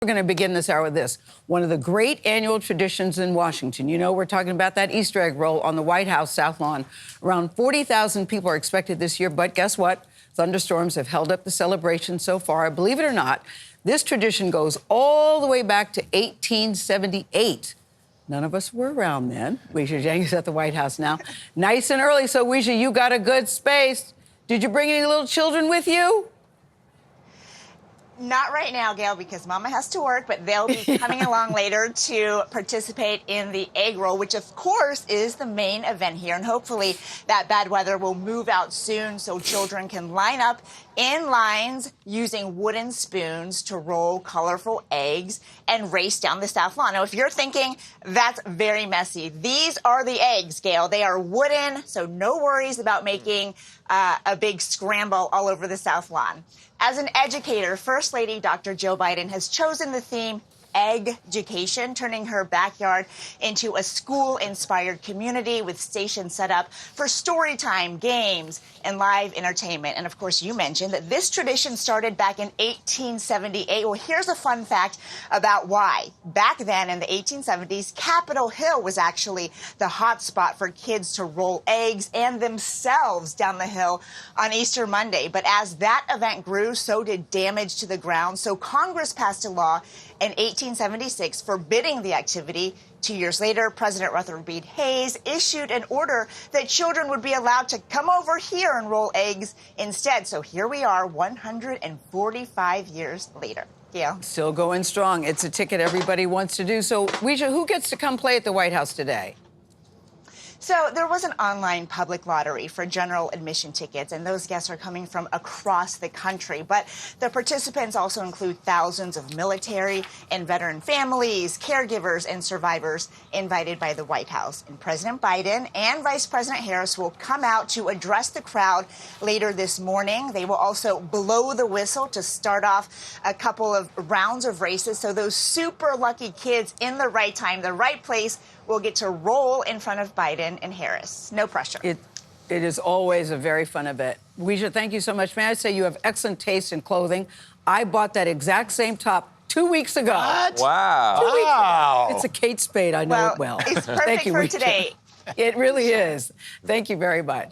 going to begin this hour with this. One of the great annual traditions in Washington. You know, we're talking about that Easter egg roll on the White House South Lawn. Around 40,000 people are expected this year, but guess what? Thunderstorms have held up the celebration so far. Believe it or not, this tradition goes all the way back to 1878. None of us were around then. Weisha Jiang is at the White House now. Nice and early, so Weisha, you got a good space. Did you bring any little children with you? Not right now, Gail, because Mama has to work, but they'll be coming along later to participate in the egg roll, which, of course, is the main event here. And hopefully that bad weather will move out soon so children can line up in lines using wooden spoons to roll colorful eggs and race down the South Lawn. Now, if you're thinking that's very messy, these are the eggs, Gail. They are wooden, so no worries about making a big scramble all over the South Lawn. As an educator, First Lady Dr. Joe Biden has chosen the theme egg-education, turning her backyard into a school-inspired community with stations set up for story time, games, and live entertainment. And, of course, you mentioned that this tradition started back in 1878. Well, here's a fun fact about why. Back then, in the 1870s, Capitol Hill was actually the hot spot for kids to roll eggs and themselves down the hill on Easter Monday. But as that event grew, so did damage to the ground. So Congress passed a law in 1876 forbidding the activity. 2 years later, President Rutherford B. Hayes issued an order that children would be allowed to come over here and roll eggs instead. So here we are 145 years later. Yeah. Still going strong. It's a ticket everybody wants to do. So, Weisha, who gets to come play at the White House today? So there was an online public lottery for general admission tickets, and those guests are coming from across the country. But the participants also include thousands of military and veteran families, caregivers, and survivors invited by the White House. And President Biden and Vice President Harris will come out to address the crowd later this morning. They will also blow the whistle to start off a couple of rounds of races. So those super lucky kids in the right time, the right place, will get to roll in front of Biden and Harris. No pressure. It is always a very fun event. Weisha, thank you so much. May I say you have excellent taste in clothing. I bought that exact same top 2 weeks ago. What? Wow. 2 weeks ago. Wow. It's a Kate Spade. I know it well. It's perfect Thank you, for Weisha. today. It really is. Thank you very much.